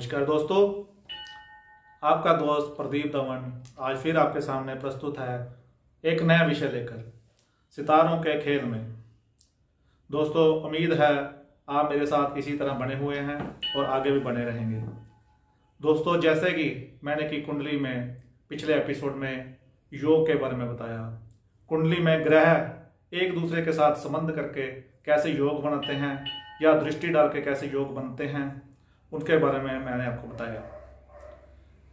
नमस्कार दोस्तों, आपका दोस्त प्रदीप दमन आज फिर आपके सामने प्रस्तुत है एक नया विषय लेकर सितारों के खेल में। दोस्तों, उम्मीद है आप मेरे साथ इसी तरह बने हुए हैं और आगे भी बने रहेंगे। दोस्तों, जैसे कि मैंने की कुंडली में पिछले एपिसोड में योग के बारे में बताया, कुंडली में ग्रह एक दूसरे के साथ संबंध करके कैसे योग बनाते हैं या दृष्टि डाल के कैसे योग बनते हैं, उनके बारे में मैंने आपको बताया।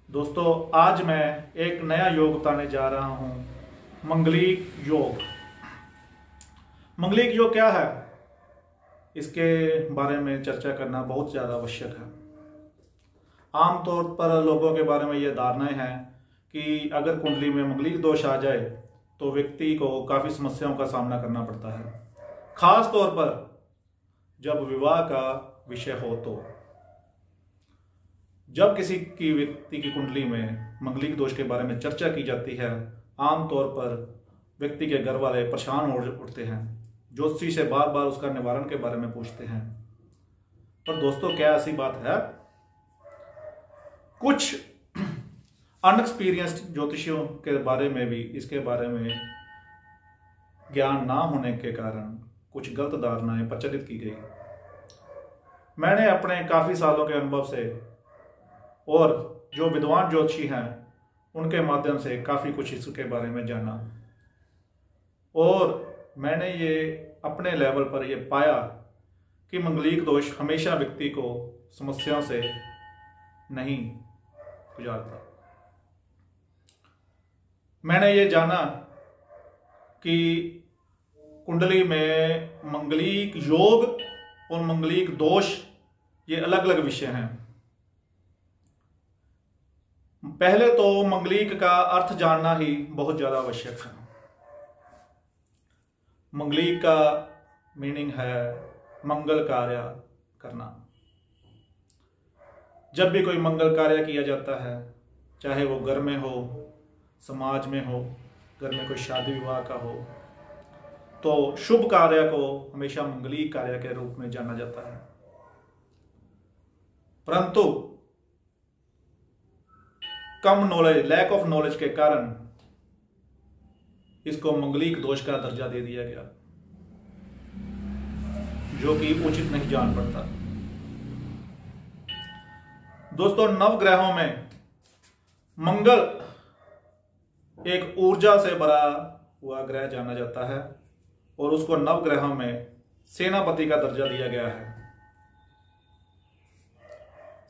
दोस्तों, आज मैं एक नया योग बताने जा रहा हूं, मंगलिक योग। मंगलिक योग क्या है, इसके बारे में चर्चा करना बहुत ज़्यादा आवश्यक है। आमतौर पर लोगों के बारे में यह धारणाएं हैं कि अगर कुंडली में मंगलिक दोष आ जाए तो व्यक्ति को काफ़ी समस्याओं का सामना करना पड़ता है, खास तौर पर जब विवाह का विषय हो। तो जब किसी की व्यक्ति की कुंडली में मंगलिक दोष के बारे में चर्चा की जाती है, आमतौर पर व्यक्ति के घर वाले परेशान हो उठते हैं, ज्योतिषी से बार बार उसका निवारण के बारे में पूछते हैं। पर दोस्तों, क्या ऐसी बात है? कुछ अनएक्सपीरियंस्ड ज्योतिषियों के बारे में भी इसके बारे में ज्ञान ना होने के कारण कुछ गलत धारणाएं प्रचलित की गई। मैंने अपने काफी सालों के अनुभव से और जो विद्वान ज्योतिषी हैं उनके माध्यम से काफी कुछ इसके बारे में जाना, और मैंने ये अपने लेवल पर ये पाया कि मंगलिक दोष हमेशा व्यक्ति को समस्याओं से नहीं गुजारता। मैंने ये जाना कि कुंडली में मंगलिक योग और मंगलिक दोष ये अलग अलग विषय हैं। पहले तो मंगलिक का अर्थ जानना ही बहुत ज्यादा आवश्यक है। मंगलिक का मीनिंग है मंगल कार्य करना। जब भी कोई मंगल कार्य किया जाता है, चाहे वो घर में हो, समाज में हो, घर में कोई शादी विवाह का हो, तो शुभ कार्य को हमेशा मंगलिक कार्य के रूप में जाना जाता है। परंतु कम नॉलेज, लैक ऑफ नॉलेज के कारण इसको मंगलिक दोष का दर्जा दे दिया गया, जो कि उचित नहीं जान पड़ता। दोस्तों, नवग्रहों में मंगल एक ऊर्जा से भरा हुआ ग्रह जाना जाता है और उसको नवग्रहों में सेनापति का दर्जा दिया गया है।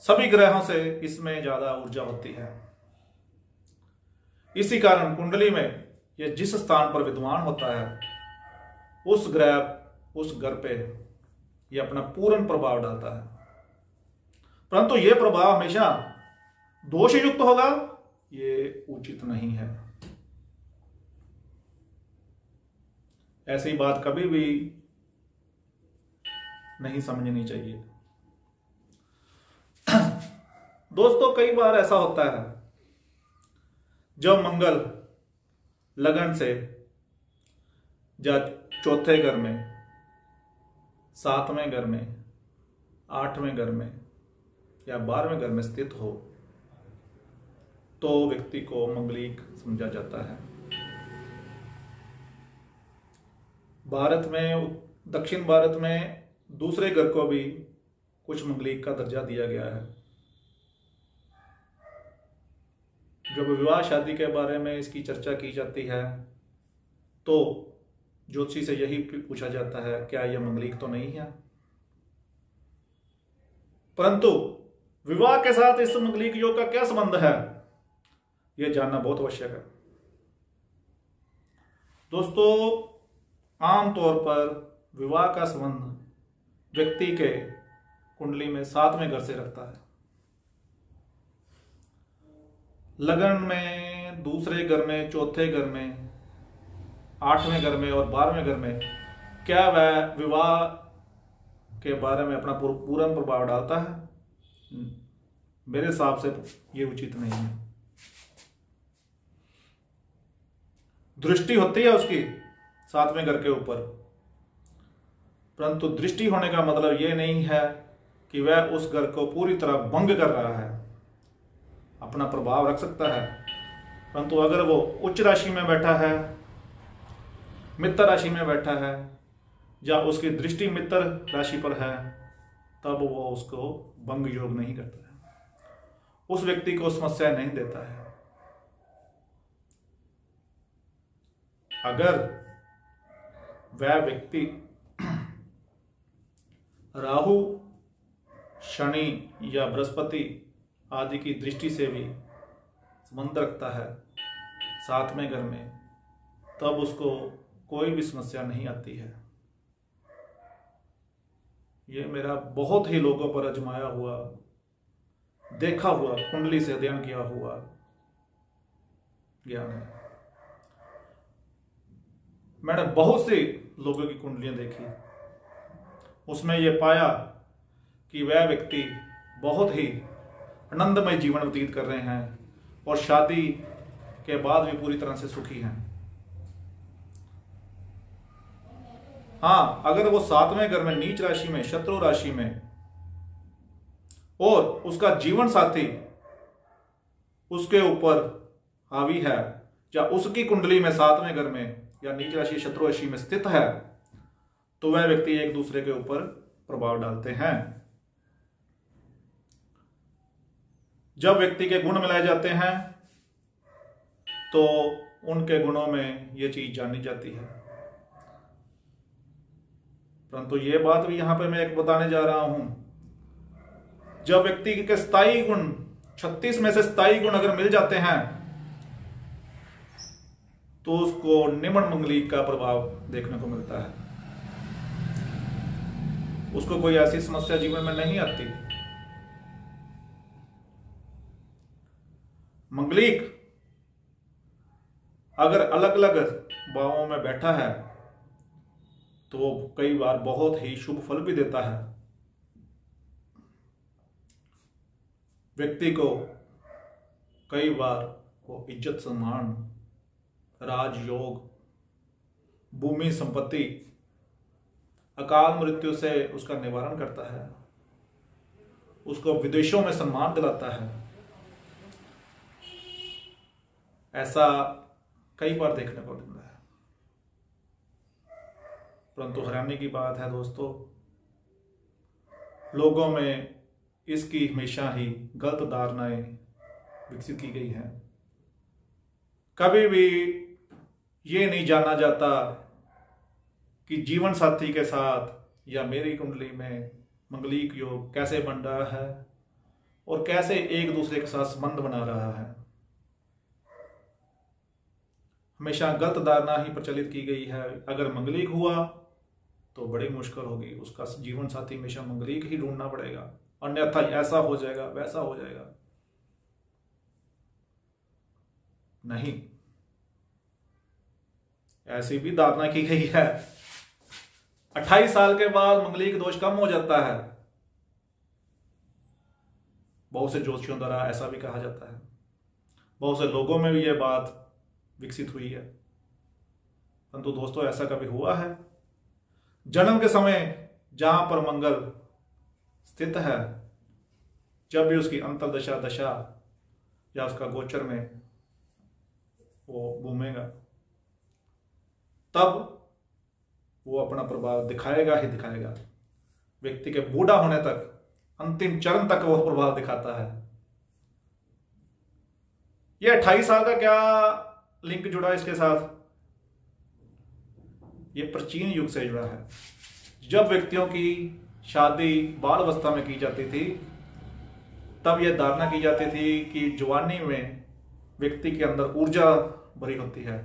सभी ग्रहों से इसमें ज्यादा ऊर्जा होती है। इसी कारण कुंडली में यह जिस स्थान पर विद्वान होता है, उस ग्रह उस घर पे यह अपना पूर्ण प्रभाव डालता है। परंतु यह प्रभाव हमेशा दोष युक्त होगा, ये उचित नहीं है। ऐसी बात कभी भी नहीं समझनी चाहिए। दोस्तों, कई बार ऐसा होता है जब मंगल लगन से या चौथे घर में, सातवें घर में, आठवें घर में या 12वें घर में स्थित हो तो व्यक्ति को मंगलिक समझा जाता है। भारत में, दक्षिण भारत में दूसरे घर को भी कुछ मंगलिक का दर्जा दिया गया है। जब विवाह शादी के बारे में इसकी चर्चा की जाती है तो ज्योतिषी से यही पूछा जाता है, क्या यह मंगलिक तो नहीं है? परंतु विवाह के साथ इस मंगलिक योग का क्या संबंध है, यह जानना बहुत आवश्यक है। दोस्तों, आमतौर पर विवाह का संबंध व्यक्ति के कुंडली में 7वें घर से रखता है। लगन में, दूसरे घर में, चौथे घर में, 8वें घर में और 12वें घर में क्या वह विवाह के बारे में अपना पूर्ण प्रभाव डालता है? मेरे हिसाब से ये उचित नहीं है। दृष्टि होती है उसकी 7वें घर के ऊपर, परंतु दृष्टि होने का मतलब ये नहीं है कि वह उस घर को पूरी तरह भंग कर रहा है, अपना प्रभाव रख सकता है। परंतु अगर वो उच्च राशि में बैठा है, मित्र राशि में बैठा है, या उसकी दृष्टि मित्र राशि पर है, तब वो उसको भंग योग नहीं करता है, उस व्यक्ति को समस्या नहीं देता है। अगर वह व्यक्ति राहु, शनि या बृहस्पति आदि की दृष्टि से भी संबंध रखता है सातवें घर में, तब उसको कोई भी समस्या नहीं आती है। ये मेरा बहुत ही लोगों पर आजमाया हुआ, देखा हुआ, कुंडली से अध्ययन किया हुआ ज्ञान है। मैंने बहुत से लोगों की कुंडलियां देखी, उसमें यह पाया कि वह व्यक्ति बहुत ही आनंदमय जीवन व्यतीत कर रहे हैं और शादी के बाद भी पूरी तरह से सुखी हैं। हाँ, अगर वो सातवें घर में नीच राशि में, शत्रु राशि में, और उसका जीवन साथी उसके ऊपर हावी है, या उसकी कुंडली में सातवें घर में या नीच राशि शत्रु राशि में स्थित है, तो वह व्यक्ति एक दूसरे के ऊपर प्रभाव डालते हैं। जब व्यक्ति के गुण मिलाए जाते हैं तो उनके गुणों में यह चीज जानी जाती है। परंतु यह बात भी यहां पे मैं एक बताने जा रहा हूं, जब व्यक्ति के स्थायी गुण 36 में से स्थायी गुण अगर मिल जाते हैं तो उसको निम्न मंगलिक का प्रभाव देखने को मिलता है, उसको कोई ऐसी समस्या जीवन में नहीं आती। मंगलिक अगर अलग अलग भावों में बैठा है तो वो कई बार बहुत ही शुभ फल भी देता है। व्यक्ति को कई बार वो इज्जत, सम्मान, राजयोग, भूमि संपत्ति, अकाल मृत्यु से उसका निवारण करता है, उसको विदेशों में सम्मान दिलाता है। ऐसा कई बार देखने को मिलता है। परंतु हैरानी की बात है दोस्तों, लोगों में इसकी हमेशा ही गलत धारणाएं विकसित की गई हैं। कभी भी ये नहीं जाना जाता कि जीवन साथी के साथ या मेरी कुंडली में मंगलिक योग कैसे बन रहा है और कैसे एक दूसरे के साथ संबंध बना रहा है। हमेशा गलत धारणा ही प्रचलित की गई है। अगर मंगलिक हुआ तो बड़ी मुश्किल होगी, उसका जीवन साथी हमेशा मंगलिक ही ढूंढना पड़ेगा, अन्यथा ऐसा हो जाएगा, वैसा हो जाएगा। नहीं, ऐसी भी धारणा की गई है 28 साल के बाद मंगलिक दोष कम हो जाता है। बहुत से ज्योतिषियों द्वारा ऐसा भी कहा जाता है, बहुत से लोगों में भी यह बात विकसित हुई है। परंतु दोस्तों, ऐसा कभी हुआ है? जन्म के समय जहां पर मंगल स्थित है, जब भी उसकी अंतर्दशा, दशा या उसका गोचर में वो घूमेगा, तब वो अपना प्रभाव दिखाएगा ही दिखाएगा। व्यक्ति के बूढ़ा होने तक, अंतिम चरण तक वो प्रभाव दिखाता है। ये 28 साल का क्या लिंक जुड़ा इसके साथ? ये प्राचीन युग से जुड़ा है। जब व्यक्तियों की शादी बाल अवस्था में की जाती थी, तब यह धारणा की जाती थी कि जवानी में व्यक्ति के अंदर ऊर्जा भरी होती है।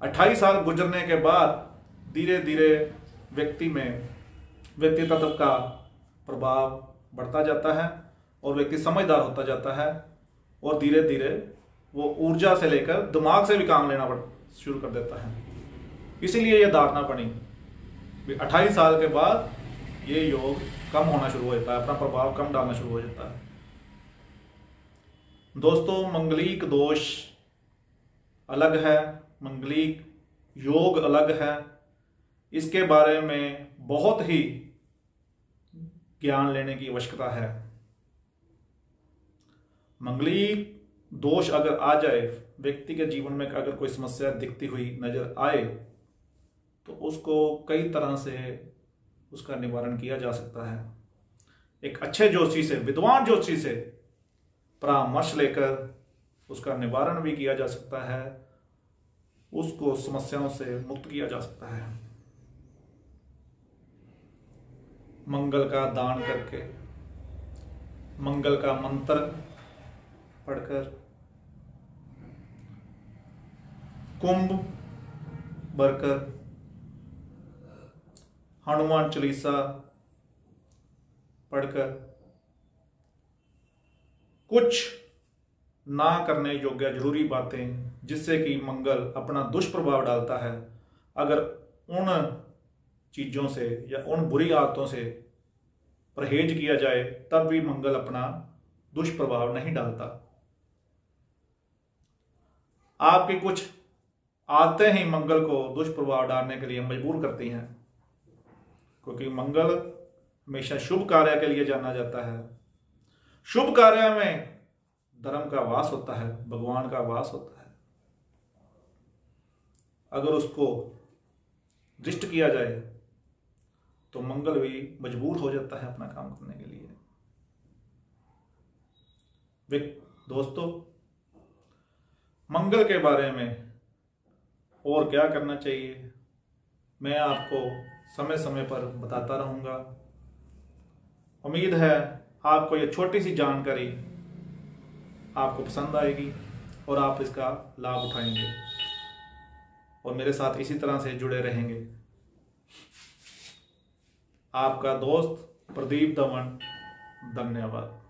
28 साल गुजरने के बाद धीरे धीरे व्यक्ति में व्यक्ति तत्व का प्रभाव बढ़ता जाता है और व्यक्ति समझदार होता जाता है, और धीरे धीरे वो ऊर्जा से लेकर दिमाग से भी काम लेना शुरू कर देता है। इसीलिए यह धारणा बनी 28 साल के बाद ये योग कम होना शुरू हो जाता है, अपना प्रभाव कम डालना शुरू हो जाता है। दोस्तों, मंगलिक दोष अलग है, मंगलिक योग अलग है। इसके बारे में बहुत ही ज्ञान लेने की आवश्यकता है। मंगलीय दोष अगर आ जाए, व्यक्ति के जीवन में अगर कोई समस्या दिखती हुई नजर आए, तो उसको कई तरह से उसका निवारण किया जा सकता है। एक अच्छे ज्योतिषी से, विद्वान ज्योतिषी से परामर्श लेकर उसका निवारण भी किया जा सकता है, उसको समस्याओं से मुक्त किया जा सकता है। मंगल का दान करके, मंगल का मंत्र पढ़कर, कुंभ भरकर, हनुमान चालीसा पढ़कर, कुछ ना करने योग्य जरूरी बातें जिससे कि मंगल अपना दुष्प्रभाव डालता है, अगर उन चीजों से या उन बुरी आदतों से परहेज किया जाए, तब भी मंगल अपना दुष्प्रभाव नहीं डालता। आपकी कुछ आदतें ही मंगल को दुष्प्रभाव डालने के लिए मजबूर करती हैं, क्योंकि मंगल हमेशा शुभ कार्य के लिए जाना जाता है। शुभ कार्य में धर्म का वास होता है, भगवान का वास होता है। अगर उसको दृष्ट किया जाए तो मंगल भी मजबूर हो जाता है अपना काम करने के लिए। दोस्तों, मंगल के बारे में और क्या करना चाहिए, मैं आपको समय समय पर बताता रहूंगा। उम्मीद है आपको ये छोटी सी जानकारी आपको पसंद आएगी और आप इसका लाभ उठाएंगे और मेरे साथ इसी तरह से जुड़े रहेंगे। आपका दोस्त प्रदीप दमन, धन्यवाद।